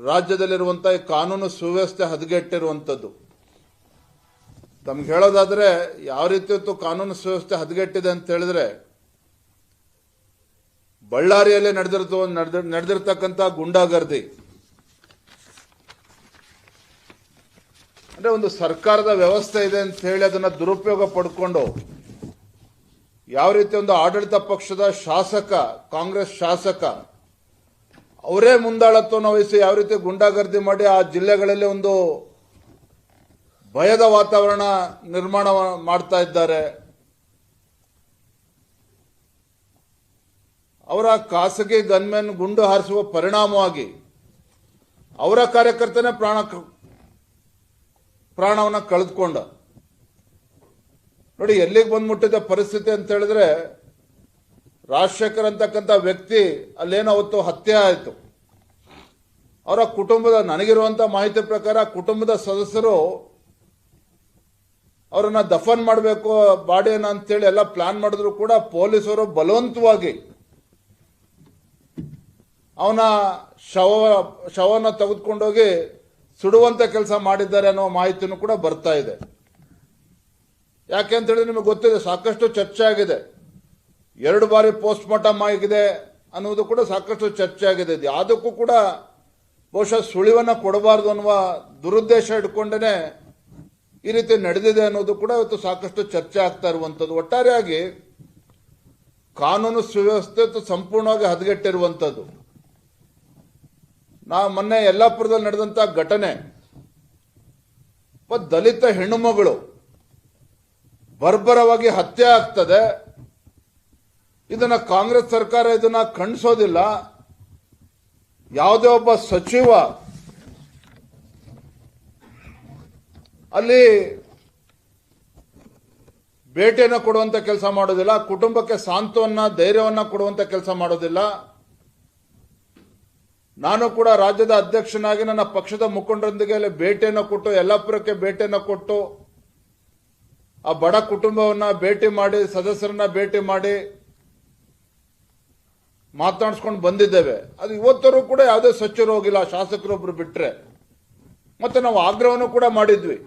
ರಾಜ್ಯದಲ್ಲಿರುವಂತಹ ಈ ಕಾನೂನು ಸುವ್ಯವಸ್ಥೆ ಹದಗೆಟ್ಟಿರುವಂಥದ್ದು. ತಮ್ಗೆ ಹೇಳೋದಾದ್ರೆ ಯಾವ ರೀತಿ ಇವತ್ತು ಕಾನೂನು ಸುವ್ಯವಸ್ಥೆ ಹದಗೆಟ್ಟಿದೆ ಅಂತ ಹೇಳಿದ್ರೆ, ಬಳ್ಳಾರಿಯಲ್ಲಿ ನಡೆದಿರ್ತಕ್ಕಂಥ ಗುಂಡಾಗರ್ದಿ ಅಂದ್ರೆ ಒಂದು ಸರ್ಕಾರದ ವ್ಯವಸ್ಥೆ ಇದೆ ಅಂತ ಹೇಳಿ ಅದನ್ನ ದುರುಪಯೋಗ ಪಡ್ಕೊಂಡು ಯಾವ ರೀತಿ ಒಂದು ಆಡಳಿತ ಪಕ್ಷದ ಶಾಸಕ, ಕಾಂಗ್ರೆಸ್ ಶಾಸಕ ಅವರೇ ಮುಂದಾಳತ್ವವನ್ನು ವಹಿಸಿ ಯಾವ ರೀತಿ ಗುಂಡಾಗರ್ದಿ ಮಾಡಿ ಆ ಜಿಲ್ಲೆಗಳಲ್ಲಿ ಒಂದು ಭಯದ ವಾತಾವರಣ ನಿರ್ಮಾಣ ಮಾಡ್ತಾ ಇದ್ದಾರೆ. ಅವರ ಖಾಸಗಿ ಗನ್ಮೆನ್ ಗುಂಡು ಹಾರಿಸುವ ಪರಿಣಾಮವಾಗಿ ಅವರ ಕಾರ್ಯಕರ್ತನೇ ಪ್ರಾಣವನ್ನು ಕಳೆದುಕೊಂಡ. ನೋಡಿ ಎಲ್ಲಿಗೆ ಬಂದ್ಬಿಟ್ಟಿದೆ ಪರಿಸ್ಥಿತಿ ಅಂತ ಹೇಳಿದ್ರೆ, ರಾಜಶೇಖರ್ ಅಂತಕ್ಕಂಥ ವ್ಯಕ್ತಿ ಅಲ್ಲೇನೋ ಅವತ್ತು ಹತ್ಯೆ ಆಯಿತು. ಅವರ ಕುಟುಂಬದ, ನನಗಿರುವಂತಹ ಮಾಹಿತಿ ಪ್ರಕಾರ ಕುಟುಂಬದ ಸದಸ್ಯರು ಅವರನ್ನ ದಫನ್ ಮಾಡಬೇಕು ಬಾಡಿಯನ್ನ ಅಂತೇಳಿ ಎಲ್ಲ ಪ್ಲಾನ್ ಮಾಡಿದ್ರು ಕೂಡ ಪೊಲೀಸರು ಬಲವಂತವಾಗಿ ಅವನ ಶವನ ತೆಗೆದುಕೊಂಡೋಗಿ ಸುಡುವಂತ ಕೆಲಸ ಮಾಡಿದ್ದಾರೆ ಅನ್ನೋ ಮಾಹಿತಿನೂ ಕೂಡ ಬರ್ತಾ ಇದೆ. ಯಾಕೆ ಅಂತ ಹೇಳಿ ನಿಮಗೆ ಗೊತ್ತಿದೆ, ಸಾಕಷ್ಟು ಚರ್ಚೆ ಆಗಿದೆ. 2 ಬಾರಿ ಪೋಸ್ಟ್ ಮಾರ್ಟಮ್ ಆಗಿದೆ ಅನ್ನೋದು ಕೂಡ ಸಾಕಷ್ಟು ಚರ್ಚೆ ಆಗಿದೆ. ಯಾವುದಕ್ಕೂ ಕೂಡ ಬಹುಶಃ ಸುಳಿವನ್ನ ಕೊಡಬಾರದು ಅನ್ನುವ ದುರುದ್ದೇಶ ಇಟ್ಕೊಂಡೇನೆ ಈ ರೀತಿ ನಡೆದಿದೆ ಅನ್ನೋದು ಕೂಡ ಇವತ್ತು ಸಾಕಷ್ಟು ಚರ್ಚೆ ಆಗ್ತಾ ಇರುವಂತದ್ದು. ಒಟ್ಟಾರೆಯಾಗಿ ಕಾನೂನು ಸುವ್ಯವಸ್ಥೆ ಸಂಪೂರ್ಣವಾಗಿ ಹದಗೆಟ್ಟಿರುವಂತದ್ದು. ಮೊನ್ನೆ ಯಲ್ಲಾಪುರದಲ್ಲಿ ನಡೆದಂತ ಘಟನೆ, ದಲಿತ ಹೆಣ್ಣುಮಗಳು ಬರ್ಬರವಾಗಿ ಹತ್ಯೆ ಆಗ್ತದೆ. ಇದನ್ನ ಕಾಂಗ್ರೆಸ್ ಸರ್ಕಾರ ಇದನ್ನ ಖಂಡಿಸೋದಿಲ್ಲ. ಯಾವುದೇ ಒಬ್ಬ ಸಚಿವ ಅಲ್ಲಿ ಭೇಟಿಯನ್ನು ಕೊಡುವಂತ ಕೆಲಸ ಮಾಡೋದಿಲ್ಲ, ಕುಟುಂಬಕ್ಕೆ ಸಾಂತ್ವನ ಧೈರ್ಯವನ್ನ ಕೊಡುವಂತ ಕೆಲಸ ಮಾಡೋದಿಲ್ಲ. ನಾನು ಕೂಡ ರಾಜ್ಯದ ಅಧ್ಯಕ್ಷನಾಗಿ ನನ್ನ ಪಕ್ಷದ ಮುಖಂಡರೊಂದಿಗೆ ಅಲ್ಲಿ ಭೇಟಿಯನ್ನು ಕೊಟ್ಟು, ಯಲ್ಲಾಪುರಕ್ಕೆ ಭೇಟಿಯನ್ನು ಕೊಟ್ಟು ಆ ಬಡ ಕುಟುಂಬವನ್ನ ಭೇಟಿ ಮಾಡಿ, ಸದಸ್ಯರನ್ನ ಭೇಟಿ ಮಾಡಿ ಮಾತನಾಡಿಸ್ಕೊಂಡು ಬಂದಿದ್ದೇವೆ. ಅದು ಇವತ್ತರೂ ಕೂಡ ಯಾವುದೇ ಸಚಿವರು ಹೋಗಿಲ್ಲ, ಶಾಸಕರೊಬ್ರು ಬಿಟ್ರೆ. ಮತ್ತೆ ನಾವು ಆಗ್ರಹವನ್ನು ಕೂಡ ಮಾಡಿದ್ವಿ,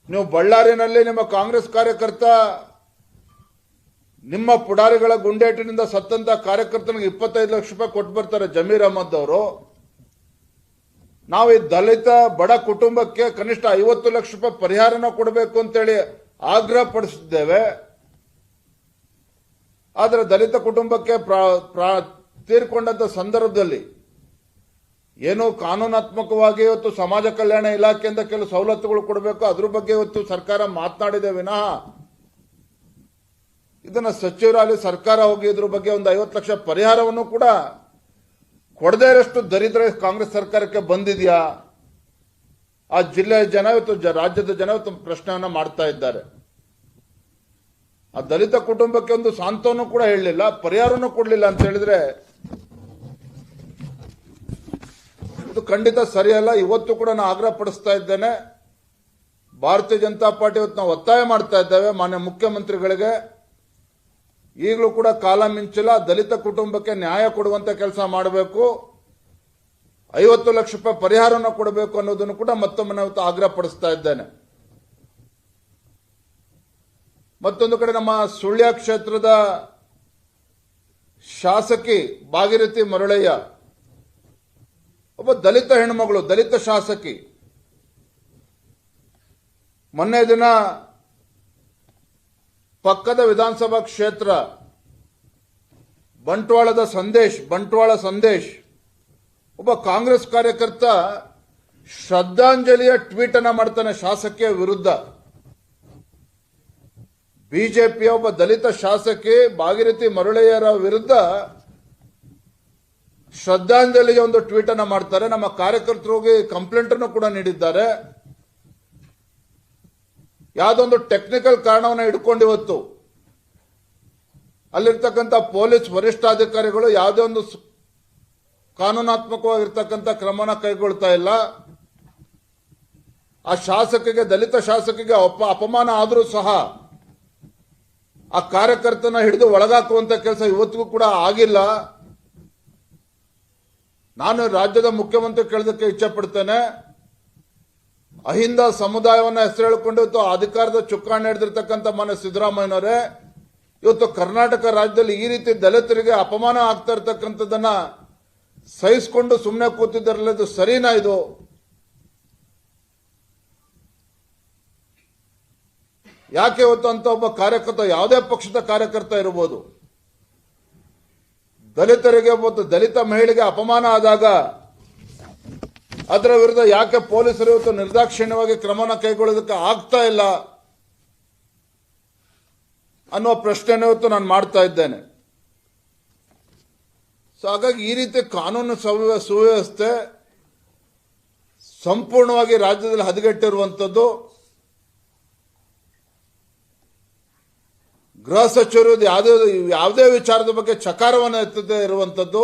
ನೀವು ಬಳ್ಳಾರಿನಲ್ಲಿ ನಿಮ್ಮ ಕಾಂಗ್ರೆಸ್ ಕಾರ್ಯಕರ್ತ ನಿಮ್ಮ ಪುಡಾರಿಗಳ ಗುಂಡೇಟಿನಿಂದ ಸತ್ತಂತ ಕಾರ್ಯಕರ್ತನಿಗೆ 25 ಲಕ್ಷ ರೂಪಾಯಿ ಕೊಟ್ಟು ಬರ್ತಾರೆ ಜಮೀರ್ ಅಹಮದ್ ಅವರು. ನಾವು ಈ ದಲಿತ ಬಡ ಕುಟುಂಬಕ್ಕೆ ಕನಿಷ್ಠ 50 ಲಕ್ಷ ರೂಪಾಯಿ ಪರಿಹಾರನ ಕೊಡಬೇಕು ಅಂತೇಳಿ ಆಗ್ರಹ ಪಡಿಸಿದ್ದೇವೆ. ಆದರೆ ದಲಿತ ಕುಟುಂಬಕ್ಕೆ ತೀರ್ಕೊಂಡಂತ ಸಂದರ್ಭದಲ್ಲಿ ಏನು ಕಾನೂನಾತ್ಮಕವಾಗಿ ಇವತ್ತು ಸಮಾಜ ಕಲ್ಯಾಣ ಇಲಾಖೆಯಿಂದ ಕೆಲವು ಸವಲತ್ತುಗಳು ಕೊಡಬೇಕು, ಅದ್ರ ಬಗ್ಗೆ ಇವತ್ತು ಸರ್ಕಾರ ಮಾತನಾಡಿದೆ ವಿನಃ ಇದನ್ನ ಸಚಿವರಾಗಲಿ ಸರ್ಕಾರ ಹೋಗಿ ಇದ್ರ ಬಗ್ಗೆ ಒಂದು 50 ಲಕ್ಷ ಪರಿಹಾರವನ್ನು ಕೂಡ ಕೊಡದೇ ಇರೋಷ್ಟು ದರಿದ್ರ ಕಾಂಗ್ರೆಸ್ ಸರ್ಕಾರಕ್ಕೆ ಬಂದಿದೆಯಾ? ಆ ಜಿಲ್ಲೆಯ ಜನ ಇವತ್ತು, ರಾಜ್ಯದ ಜನ ಇವತ್ತು ಪ್ರಶ್ನೆಯನ್ನ ಮಾಡ್ತಾ ಇದ್ದಾರೆ. ಆ ದಲಿತ ಕುಟುಂಬಕ್ಕೆ ಒಂದು ಸಾಂತ್ವನ ಕೂಡ ಹೇಳಲಿಲ್ಲ, ಪರಿಹಾರನೂ ಕೊಡಲಿಲ್ಲ ಅಂತ ಹೇಳಿದ್ರೆ ಇದು ಖಂಡಿತ ಸರಿಯಲ್ಲ. ಇವತ್ತು ಕೂಡ ನಾನು ಆಗ್ರಹ ಪಡಿಸ್ತಾ ಇದ್ದೇನೆ. ಭಾರತೀಯ ಜನತಾ ಪಾರ್ಟಿ ಇವತ್ತು ನಾವು ಒತ್ತಾಯ ಮಾಡ್ತಾ ಇದ್ದೇವೆ ಮಾನ್ಯ ಮುಖ್ಯಮಂತ್ರಿಗಳಿಗೆ, ಈಗಲೂ ಕೂಡ ಕಾಲ ಮಿಂಚಿಲ್ಲ, ದಲಿತ ಕುಟುಂಬಕ್ಕೆ ನ್ಯಾಯ ಕೊಡುವಂತ ಕೆಲಸ ಮಾಡಬೇಕು, 50 ಲಕ್ಷ ರೂಪಾಯಿ ಪರಿಹಾರವನ್ನು ಕೊಡಬೇಕು ಅನ್ನೋದನ್ನು ಕೂಡ ಮತ್ತೊಮ್ಮೆ ಇವತ್ತು ಆಗ್ರಹ ಪಡಿಸ್ತಾ ಇದ್ದೇನೆ. ಮತ್ತೊಂದು ಕಡೆ ನಮ್ಮ ಸುಳ್ಯ ಕ್ಷೇತ್ರದ ಶಾಸಕಿ ಭಾಗೀರಥಿ ಮರಳಯ್ಯ ಒಬ್ಬ ದಲಿತ ಹೆಣ್ಣುಮಗಳು, ದಲಿತ ಶಾಸಕಿ. ಮೊನ್ನೆ ದಿನ ಪಕ್ಕದ ವಿಧಾನಸಭಾ ಕ್ಷೇತ್ರ ಬಂಟ್ವಾಳ ಸಂದೇಶ್ ಒಬ್ಬ ಕಾಂಗ್ರೆಸ್ ಕಾರ್ಯಕರ್ತ ಶ್ರದ್ಧಾಂಜಲಿಯ ಟ್ವೀಟ್ ಅನ್ನ ಮಾಡ್ತಾನೆ ಶಾಸಕಿಯ ವಿರುದ್ಧ. ಬಿಜೆಪಿಯ ಒಬ್ಬ ದಲಿತ ಶಾಸಕಿ ಭಾಗೀರಥಿ ಮರಳಯ್ಯರ ವಿರುದ್ಧ ಶ್ರದ್ಧಾಂಜಲಿಗೆ ಒಂದು ಟ್ವೀಟ್ ಅನ್ನ ಮಾಡ್ತಾರೆ. ನಮ್ಮ ಕಾರ್ಯಕರ್ತರು ಹೋಗಿ ಕಂಪ್ಲೇಂಟ್ ಅನ್ನು ಕೂಡ ನೀಡಿದ್ದಾರೆ. ಯಾವುದೊಂದು ಟೆಕ್ನಿಕಲ್ ಕಾರಣವನ್ನು ಇಟ್ಕೊಂಡು ಇವತ್ತು ಅಲ್ಲಿರ್ತಕ್ಕಂಥ ಪೊಲೀಸ್ ವರಿಷ್ಠಾಧಿಕಾರಿಗಳು ಯಾವುದೇ ಒಂದು ಕಾನೂನಾತ್ಮಕವಾಗಿರ್ತಕ್ಕಂಥ ಕ್ರಮನ ಕೈಗೊಳ್ತಾ ಇಲ್ಲ. ಆ ಶಾಸಕಿಗೆ, ದಲಿತ ಶಾಸಕಿಗೆ ಅಪಮಾನ ಆದರೂ ಸಹ ಆ ಕಾರ್ಯಕರ್ತನ ಹಿಡಿದು ಒಳಗಾಕುವಂತ ಕೆಲಸ ಇವತ್ತಿಗೂ ಕೂಡ ಆಗಿಲ್ಲ. ನಾನು ರಾಜ್ಯದ ಮುಖ್ಯಮಂತ್ರಿ ಕೇಳೋದಕ್ಕೆ ಇಚ್ಛೆ ಪಡ್ತೇನೆ. ಅಹಿಂದ ಸಮುದಾಯವನ್ನ ಹೆಸರು ಹೇಳಿಕೊಂಡು ಇವತ್ತು ಅಧಿಕಾರದ ಚುಕ್ಕಾಣಿ ಹಿಡಿದಿರ್ತಕ್ಕಂಥ ಮಾನ್ಯ ಸಿದ್ದರಾಮಯ್ಯನವರೇ, ಇವತ್ತು ಕರ್ನಾಟಕ ರಾಜ್ಯದಲ್ಲಿ ಈ ರೀತಿ ದಲಿತರಿಗೆ ಅಪಮಾನ ಆಗ್ತಾ ಇರ್ತಕ್ಕಂಥದ್ದನ್ನ ಸಹಿಸಿಕೊಂಡು ಸುಮ್ಮನೆ ಕೂತಿದ್ದಾರಲ್ಲ, ಇದು ಸರಿನಾ? ಇದು ಯಾಕೆ ಇವತ್ತು ಅಂತ ಒಬ್ಬ ಕಾರ್ಯಕರ್ತ, ಯಾವುದೇ ಪಕ್ಷದ ಕಾರ್ಯಕರ್ತ ಇರಬಹುದು, ದಲಿತರಿಗೆ ಮತ್ತು ದಲಿತ ಮಹಿಳೆಗೆ ಅಪಮಾನ ಆದಾಗ ಅದರ ವಿರುದ್ಧ ಯಾಕೆ ಪೊಲೀಸರು ಇವತ್ತು ನಿರ್ದಾಕ್ಷಿಣ್ಯವಾಗಿ ಕ್ರಮನ ಕೈಗೊಳ್ಳೋದಕ್ಕೆ ಆಗ್ತಾ ಇಲ್ಲ ಅನ್ನೋ ಪ್ರಶ್ನೆನ ಇವತ್ತು ನಾನು ಮಾಡ್ತಾ ಇದ್ದೇನೆ. ಸೊ ಹಾಗಾಗಿ ಈ ರೀತಿ ಕಾನೂನು ಸುವ್ಯವಸ್ಥೆ ಸಂಪೂರ್ಣವಾಗಿ ರಾಜ್ಯದಲ್ಲಿ ಹದಗೆಟ್ಟಿರುವಂಥದ್ದು, ಗೃಹ ಸಚಿವರು ಯಾವುದೇ ವಿಚಾರದ ಬಗ್ಗೆ ಚಕಾರವನ್ನು ಎತ್ತದೇ ಇರುವಂಥದ್ದು,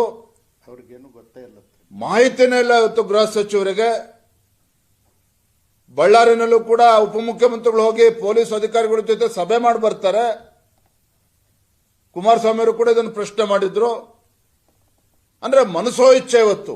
ಅವ್ರಿಗೇನು ಗೊತ್ತೇ ಇಲ್ಲ, ಮಾಹಿತಿನೇ ಇಲ್ಲ ಇವತ್ತು ಗೃಹ ಸಚಿವರಿಗೆ. ಬಳ್ಳಾರಿನಲ್ಲೂ ಕೂಡ ಉಪಮುಖ್ಯಮಂತ್ರಿಗಳು ಹೋಗಿ ಪೊಲೀಸ್ ಅಧಿಕಾರಿಗಳ ಜೊತೆ ಸಭೆ ಮಾಡಿ ಬರ್ತಾರೆ. ಕುಮಾರಸ್ವಾಮಿ ಅವರು ಕೂಡ ಇದನ್ನು ಪ್ರಶ್ನೆ ಮಾಡಿದ್ರು. ಅಂದ್ರೆ ಮನಸೋ ಇಚ್ಛೆ ಇವತ್ತು